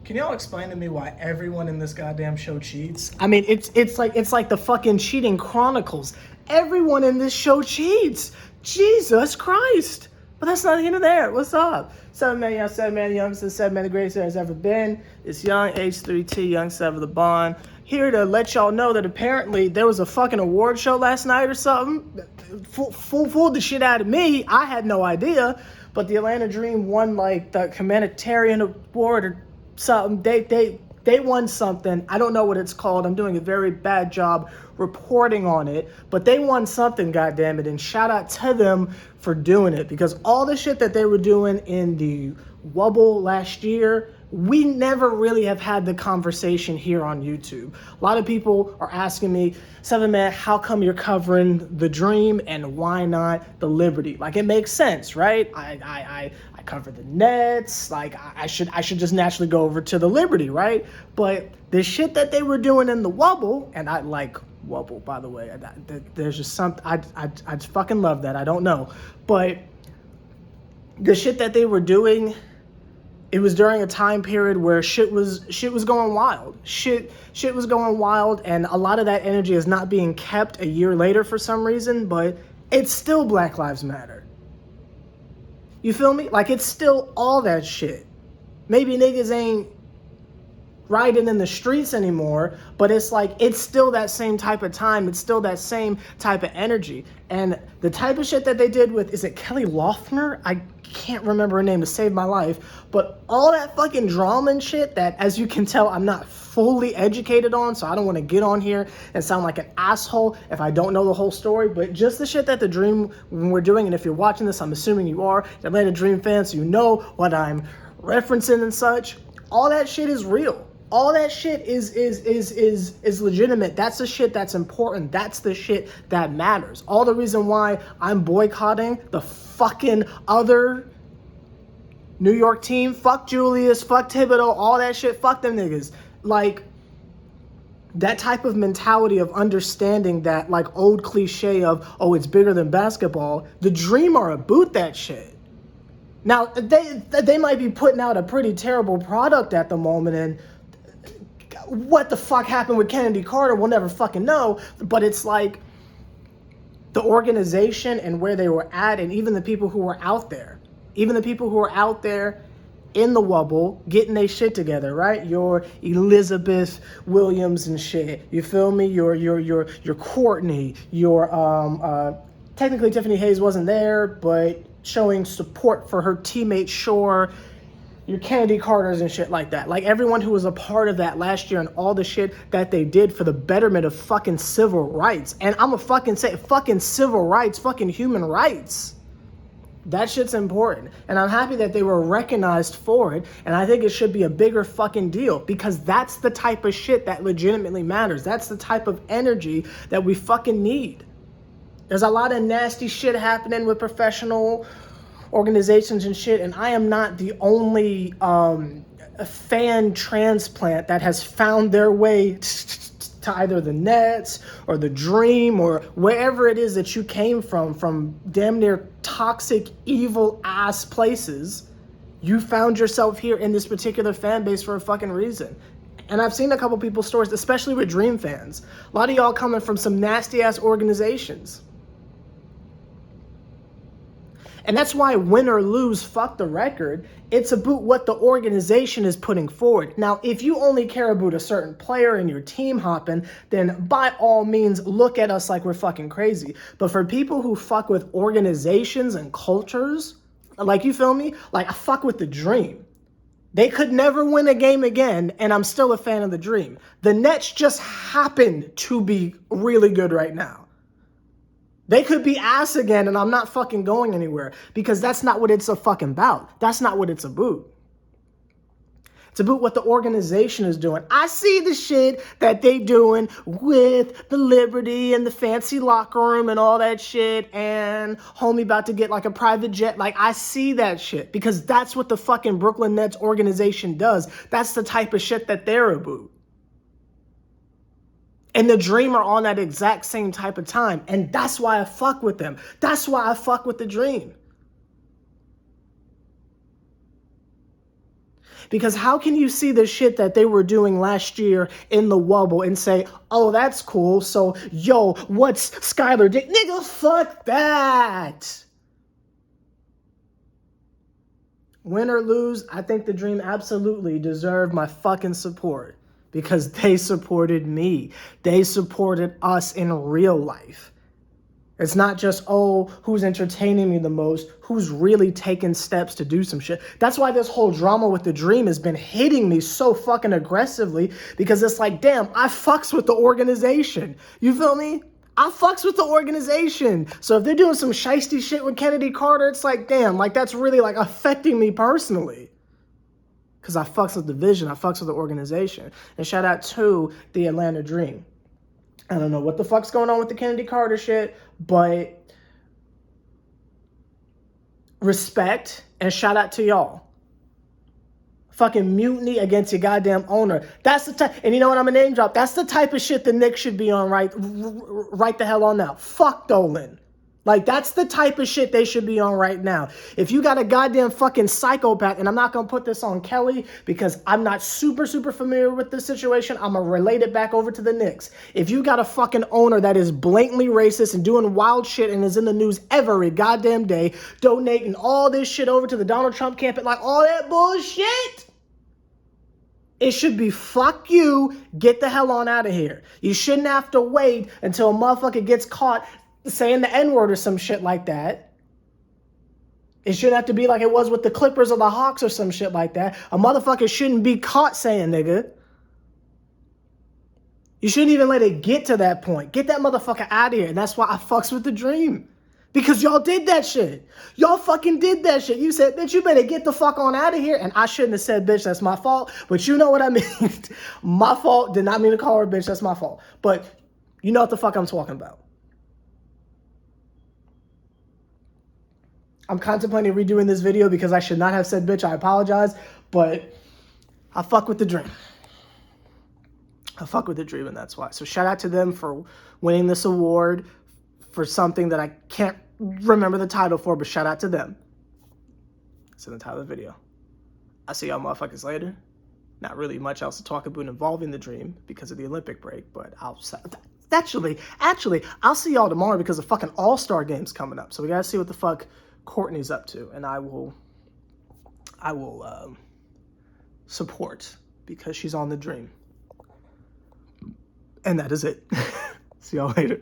Can y'all explain to me why everyone in this goddamn show cheats? I mean, it's like the fucking cheating chronicles. Everyone in this show cheats. Jesus Christ. But that's not here there. What's up? 7 man, 7 man, the greatest there has ever been. It's Young, H3T, Young Sever the Bond. Here to let y'all know that apparently there was a fucking award show last night or something. Fooled the shit out of me. I had no idea. But the Atlanta Dream won like the Humanitarian award or something. They won something. I don't know what it's called. I'm doing a very bad job reporting on it, but they won something, goddammit, and shout out to them for doing it, because all the shit that they were doing in the Wubble last year, we never really have had the conversation here on YouTube. A lot of people are asking me, 7 Man, how come you're covering the Dream and why not the Liberty? Like, it makes sense, right? I cover the Nets. Like, I should just naturally go over to the Liberty, right? But the shit that they were doing in the Wubble, and I like Wubble, by the way. There's just something, I fucking love that. I don't know. But the shit that they were doing, it was during a time period where shit was going wild. Shit was going wild, and a lot of that energy is not being kept a year later for some reason, but it's still Black Lives Matter. You feel me? Like, it's still all that shit. Maybe niggas ain't riding in the streets anymore, but it's like, it's still that same type of time. It's still that same type of energy. And the type of shit that they did with, is it Kelly Loeffler? I can't remember her name to save my life, but all that fucking drama and shit that, as you can tell, I'm not fully educated on, so I don't want to get on here and sound like an asshole if I don't know the whole story. But just the shit that the Dream were doing, and if you're watching this, I'm assuming you are an Atlanta Dream fan, so you know what I'm referencing and such. All that shit is real. All that shit is legitimate. That's the shit that's important. That's the shit that matters. All the reason why I'm boycotting the fucking other New York team, fuck Julius, fuck Thibodeau, all that shit, fuck them niggas. Like, that type of mentality of understanding that, like, old cliche of, oh, it's bigger than basketball, the Dream are aboot that shit. Now, they might be putting out a pretty terrible product at the moment, and what the fuck happened with Kennedy Carter, we'll never fucking know. But it's like, the organization and where they were at, and even the people who were out there, in the Wubble getting their shit together, right? Your Elizabeth Williams and shit. You feel me? Your Courtney. Your technically Tiffany Hayes wasn't there, but showing support for her teammate Shore. Your Kennedy Carters and shit like that. Like, everyone who was a part of that last year and all the shit that they did for the betterment of fucking civil rights. And I'ma fucking say fucking civil rights, fucking human rights. That shit's important. And I'm happy that they were recognized for it. And I think it should be a bigger fucking deal, because that's the type of shit that legitimately matters. That's the type of energy that we fucking need. There's a lot of nasty shit happening with professional organizations and shit, and I am not the only fan transplant that has found their way to either the Nets or the Dream or wherever it is that you came from damn near toxic, evil ass places. You found yourself here in this particular fan base for a fucking reason. And I've seen a couple people's stories, especially with Dream fans. A lot of y'all coming from some nasty ass organizations. And that's why, win or lose, fuck the record. It's about what the organization is putting forward. Now, if you only care about a certain player and your team hopping, then by all means, look at us like we're fucking crazy. But for people who fuck with organizations and cultures, like, you feel me? Like, I fuck with the Dream. They could never win a game again, and I'm still a fan of the Dream. The Nets just happen to be really good right now. They could be ass again, and I'm not fucking going anywhere, because that's not what it's a fucking about. That's not what it's about. It's about what the organization is doing. I see the shit that they doing with the Liberty and the fancy locker room and all that shit, and homie about to get like a private jet. Like, I see that shit, because that's what the fucking Brooklyn Nets organization does. That's the type of shit that they're about. And the Dream are on that exact same type of time. And that's why I fuck with them. That's why I fuck with the Dream. Because how can you see the shit that they were doing last year in the Wubble and say, oh, that's cool, so, yo, what's Skylar did? Nigga, fuck that. Win or lose, I think the Dream absolutely deserved my fucking support because they supported me. They supported us in real life. It's not just, oh, who's entertaining me the most, who's really taking steps to do some shit. That's why this whole drama with the Dream has been hitting me so fucking aggressively, because it's like, damn, I fucks with the organization. You feel me? I fucks with the organization. So if they're doing some shiesty shit with Kennedy Carter, it's like, damn, like that's really like affecting me personally. Because I fucks with the vision, I fucks with the organization. And shout out to the Atlanta Dream. I don't know what the fuck's going on with the Kennedy Carter shit, but respect and shout out to y'all. Fucking mutiny against your goddamn owner. That's the type, and you know what, I'm a name drop. That's the type of shit the Knicks should be on right the hell on now. Fuck Dolan. Like, that's the type of shit they should be on right now. If you got a goddamn fucking psychopath, and I'm not going to put this on Kelly because I'm not super familiar with this situation. I'm going to relate it back over to the Knicks. If you got a fucking owner that is blatantly racist and doing wild shit and is in the news every goddamn day, donating all this shit over to the Donald Trump campaign, like all that bullshit, it should be fuck you, get the hell on out of here. You shouldn't have to wait until a motherfucker gets caught saying the N-word or some shit like that. It shouldn't have to be like it was with the Clippers or the Hawks or some shit like that. A motherfucker shouldn't be caught saying nigga. You shouldn't even let it get to that point. Get that motherfucker out of here. And that's why I fucks with the Dream. Because y'all did that shit. Y'all fucking did that shit. You said, bitch, you better get the fuck on out of here. And I shouldn't have said, bitch, that's my fault. But you know what I mean. My fault. Did not mean to call her bitch. That's my fault. But you know what the fuck I'm talking about. I'm contemplating redoing this video because I should not have said bitch. I apologize. But I fuck with the Dream. I fuck with the Dream, and that's why. So shout out to them for winning this award for something that I can't remember the title for, but shout out to them. It's in the title of the video. I'll see y'all motherfuckers later. Not really much else to talk about involving the Dream because of the Olympic break, but actually, I'll see y'all tomorrow because the fucking All-Star game's coming up. So we gotta see what the fuck Courtney's up to, and I will support because she's on the Dream. And that is it. See y'all later.